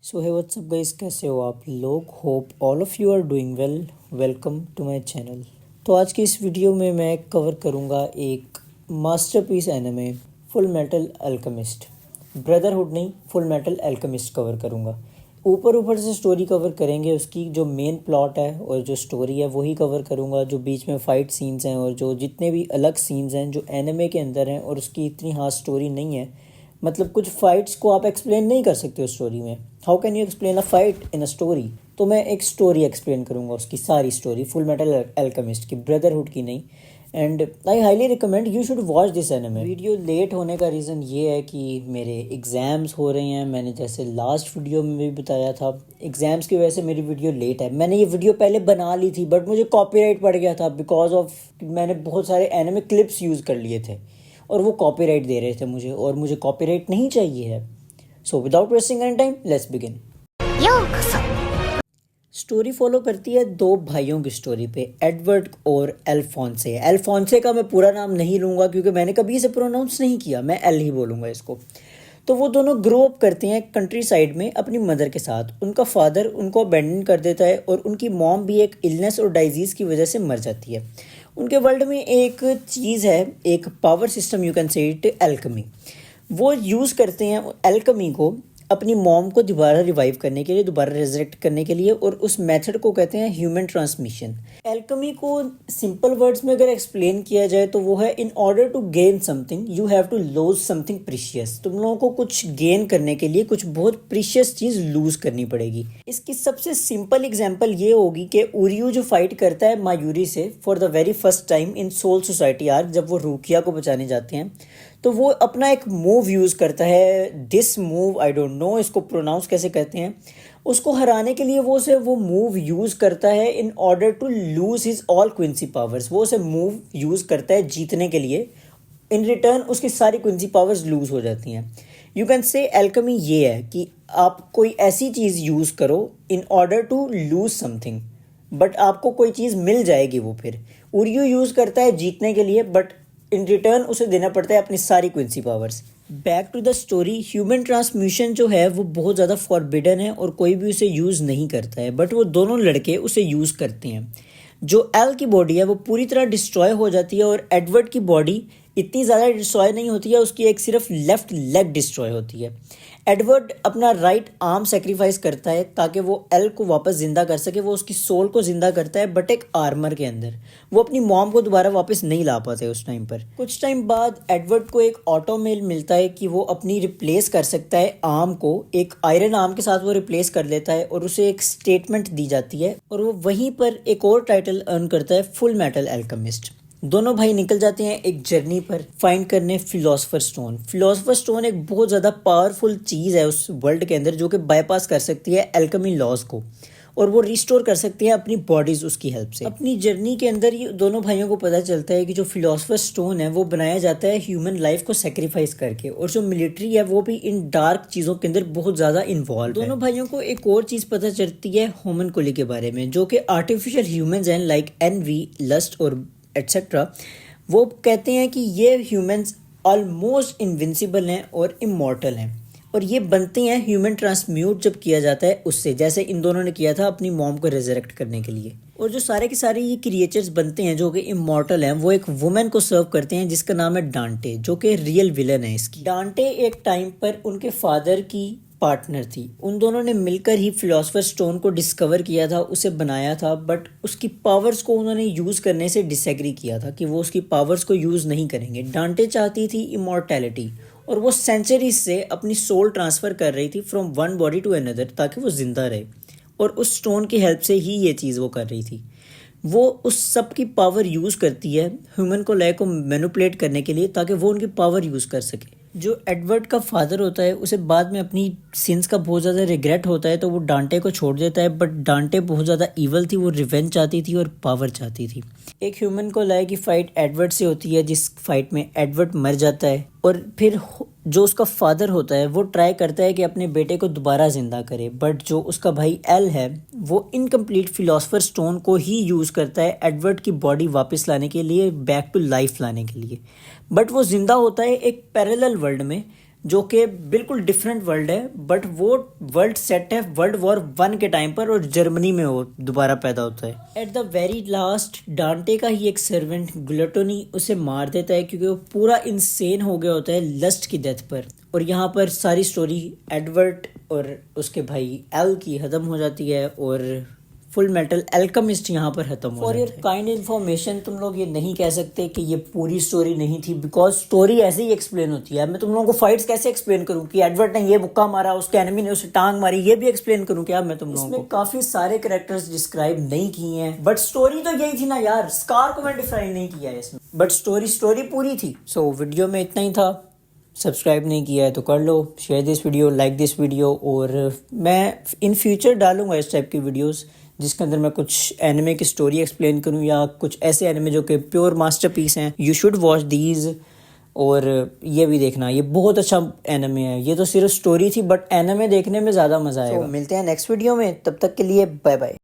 सो है WhatsApp guys, कैसे हो आप लोग। Hope all of you are doing well. Welcome to my channel. तो आज की इस वीडियो में मैं कवर करूँगा एक masterpiece anime full metal alchemist. Brotherhood नहीं, फुल मेटल अल्केमिस्ट कवर करूँगा। ऊपर ऊपर से स्टोरी कवर करेंगे, उसकी जो मेन प्लॉट है और जो स्टोरी है वही कवर करूँगा। जो बीच में फ़ाइट सीन्स हैं और जो जितने भी अलग सीन्स हैं जो एनिमे के अंदर हैं और उसकी इतनी खास स्टोरी नहीं है, मतलब कुछ फाइट्स को आप एक्सप्लेन नहीं कर सकते उस स्टोरी में। How can you explain a fight in a story. तो मैं एक स्टोरी एक्सप्लेन करूँगा, उसकी सारी स्टोरी फुल मेटल अल्केमिस्ट की, ब्रदरहुड की नहीं। And I highly recommend you should watch this anime. Video late होने का रीज़न ये है कि मेरे एग्ज़ाम्स हो रहे हैं। मैंने जैसे लास्ट वीडियो में भी बताया था, एग्ज़ाम्स की वजह से मेरी वीडियो लेट है। मैंने ये वीडियो पहले बना ली थी बट मुझे कॉपीराइट पड़ गया था बिकॉज ऑफ मैंने बहुत सारे एनिमे क्लिप्स यूज़ कर लिए थे और वो कॉपीराइट दे रहे थे मुझे, और मुझे कॉपीराइट नहीं चाहिए है। So without wasting any time let's begin. Story follow करती है दो भाइयों की स्टोरी पे, एडवर्ड और अल्फोंसे। अल्फोंसे का मैं पूरा नाम नहीं लूँगा क्योंकि मैंने कभी इसे प्रोनाउंस नहीं किया, मैं एल ही बोलूँगा इसको। तो वो दोनों ग्रो अप करते हैं कंट्री साइड में अपनी मदर के साथ। उनका फादर उनको अबेंडन कर देता है और उनकी मॉम भी एक इलनेस और डाइजीज़ की वजह से मर जाती है। उनके वर्ल्ड में एक चीज़ है, एक power system, you can say it alchemy. वो यूज़ करते हैं एल्केमी को अपनी मॉम को दोबारा रिवाइव करने के लिए, दोबारा रिजरेक्ट करने के लिए, और उस मेथड को कहते हैं ह्यूमन ट्रांसमिशन। एल्केमी को सिंपल वर्ड्स में अगर एक्सप्लेन किया जाए तो वो है, in order to gain something you have to lose something precious. तुम लोगों को कुछ गेन करने के लिए कुछ बहुत प्रीशियस चीज़ लूज करनी पड़ेगी। इसकी सबसे सिंपल एग्जांपल ये होगी कि उरियू जो फाइट करता है मायूरी से for the very first time in soul society arc, जब वो रूकिया को बचाने जाते हैं, तो वो अपना एक मूव यूज़ करता है। This move I don't know इसको प्रोनाउंस कैसे कहते हैं। उसको हराने के लिए वो मूव यूज़ करता है in order to lose his all Quincy powers. वो उसे मूव यूज़ करता है जीतने के लिए, इन रिटर्न उसकी सारी क्विंसी पावर्स लूज हो जाती हैं। यू कैन से एल्केमी ये है कि आप कोई ऐसी चीज़ यूज़ करो in order to lose something, but आपको कोई चीज़ मिल जाएगी। वो फिर उरियू यूज़ करता है जीतने के लिए, बट इन रिटर्न उसे देना पड़ता है अपनी सारी Quincy powers. Back to the story, human transmutation जो है वो बहुत ज़्यादा फॉरबिडन है और कोई भी उसे यूज़ नहीं करता है, बट वो दोनों लड़के उसे यूज़ करते हैं। जो एल की बॉडी है वो पूरी तरह डिस्ट्रॉय हो जाती है और एडवर्ड की बॉडी इतनी ज़्यादा डिस्ट्रॉय नहीं होती है, उसकी एक सिर्फ लेफ्ट लेग डिस्ट्रॉय होती है। एडवर्ड अपना राइट आर्म सेक्रीफाइस करता है ताकि वो एल को वापस ज़िंदा कर सके। वो उसकी सोल को ज़िंदा करता है बट एक आर्मर के अंदर। वो अपनी मॉम को दोबारा वापस नहीं ला पाते उस टाइम पर। कुछ टाइम बाद एडवर्ड को एक ऑटो मेल मिलता है कि वो अपनी रिप्लेस कर सकता है आर्म को, एक आयरन आर्म के साथ वो रिप्लेस कर लेता है और उसे एक स्टेटमेंट दी जाती है और वो वहीं पर एक और टाइटल अर्न करता है, फुल मेटल अल्केमिस्ट। दोनों भाई निकल जाते हैं एक जर्नी पर फाइंड करने फिलोसफर स्टोन। फिलोसफर स्टोन एक बहुत ज़्यादा पावरफुल चीज़ है उस वर्ल्ड के अंदर जो कि बाईपास कर सकती है एल्केमी लॉज को, और वो रिस्टोर कर सकती है अपनी बॉडीज उसकी हेल्प से। अपनी जर्नी के अंदर ये दोनों भाइयों को पता चलता है कि जो फिलोसफर स्टोन है वो बनाया जाता है ह्यूमन लाइफ को सेक्रीफाइस करके, और जो मिलिट्री है वो भी इन डार्क चीज़ों के अंदर बहुत ज़्यादा इन्वॉल्व है। दोनों भाइयों को एक और चीज़ पता चलती है होमनकुली के बारे में, जो कि आर्टिफिशियल ह्यूमंस हैं लाइक एनवी, लस्ट और एट्सेट्रा। वो कहते हैं कि ये ह्यूमंस ऑलमोस्ट इनविंसिबल हैं और इमॉर्टल हैं, और ये बनते हैं ह्यूमन ट्रांसम्यूट जब किया जाता है उससे, जैसे इन दोनों ने किया था अपनी मॉम को रिजरेक्ट करने के लिए। और जो सारे के सारे ये क्रिएचर्स बनते हैं जो कि इमॉर्टल हैं, वो एक वुमेन को सर्व करते हैं जिसका नाम है डांटे, जो कि रियल विलन है इसकी। डांटे एक टाइम पर उनके फादर की पार्टनर थी। उन दोनों ने मिलकर ही फिलोसफर स्टोन को डिस्कवर किया था, उसे बनाया था, बट उसकी पावर्स को उन्होंने यूज़ करने से डिसएग्री किया था कि वो उसकी पावर्स को यूज़ नहीं करेंगे। डांटे चाहती थी इमॉर्टैलिटी, और वो सेंचुरीज से अपनी सोल ट्रांसफ़र कर रही थी from one body to another ताकि वो ज़िंदा रहे, और उस स्टोन की हेल्प से ही ये चीज़ वो कर रही थी। वो उस सब की पावर यूज़ करती है ह्यूमन को को मैनिपुलेट करने के लिए ताकि वो उनकी पावर यूज़ कर सके। जो एडवर्ड का फादर होता है उसे बाद में अपनी सिंस का बहुत ज़्यादा रिग्रेट होता है, तो वो डांटे को छोड़ देता है, बट डांटे बहुत ज़्यादा ईवल थी, वो रिवेंज चाहती थी और पावर चाहती थी। एक ह्यूमन को की फाइट एडवर्ड से होती है, जिस फाइट में एडवर्ड मर जाता है, और फिर जो उसका फादर होता है वो ट्राई करता है कि अपने बेटे को दोबारा ज़िंदा करे, बट जो उसका भाई एल है वो इनकम्प्लीट फिलोसफर स्टोन को ही यूज़ करता है एडवर्ड की बॉडी वापस लाने के लिए, बैक टू लाइफ लाने के लिए। बट वो ज़िंदा होता है एक पैरेलल वर्ल्ड में जो कि बिल्कुल डिफरेंट वर्ल्ड है, बट वो वर्ल्ड सेट है वर्ल्ड वॉर 1 के टाइम पर, और जर्मनी में वो दोबारा पैदा होता है। एट द वेरी लास्ट डांटे का ही एक सर्वेंट ग्लूटोनी उसे मार देता है क्योंकि वो पूरा इंसेन हो गया होता है लस्ट की डेथ पर। और यहाँ पर सारी स्टोरी एडवर्ड और उसके भाई एल की ख़त्म हो जाती है और फुल मेटल एल्केमिस्ट यहाँ पर खत्म हो जाता है। फॉर काइंड इन्फॉर्मेशन तुम लोग ये नहीं कह सकते कि ये पूरी स्टोरी नहीं थी, बिकॉज स्टोरी ऐसे ही एक्सप्लेन होती है। मैं तुम लोगों को फाइट्स कैसे एक्सप्लेन करूँ कि एडवर्ड ने ये मुक्का मारा, उसके एनिमी ने उसे टांग मारी, ये भी एक्सप्लेन करूँ क्या मैं तुम लोगों को? काफी सारे कैरेक्टर्स डिस्क्राइब नहीं किए हैं, बट स्टोरी तो यही थी ना यार। स्कार को मैं डिफाइन नहीं किया है इसमें, बट स्टोरी पूरी थी। सो वीडियो में इतना ही था। सब्सक्राइब नहीं किया है तो कर लो, share this video, like this video. और मैं इन फ्यूचर डालूंगा इस टाइप की वीडियोस जिसके अंदर मैं कुछ एनिमे की स्टोरी एक्सप्लेन करूं या कुछ ऐसे एनिमे जो कि प्योर मास्टरपीस हैं। You should watch these. और ये भी देखना, ये बहुत अच्छा एनिमे है। ये तो सिर्फ स्टोरी थी, बट एनिमे देखने में ज़्यादा मज़ा आएगा। तो मिलते हैं नेक्स्ट वीडियो में, तब तक के लिए बाय बाय।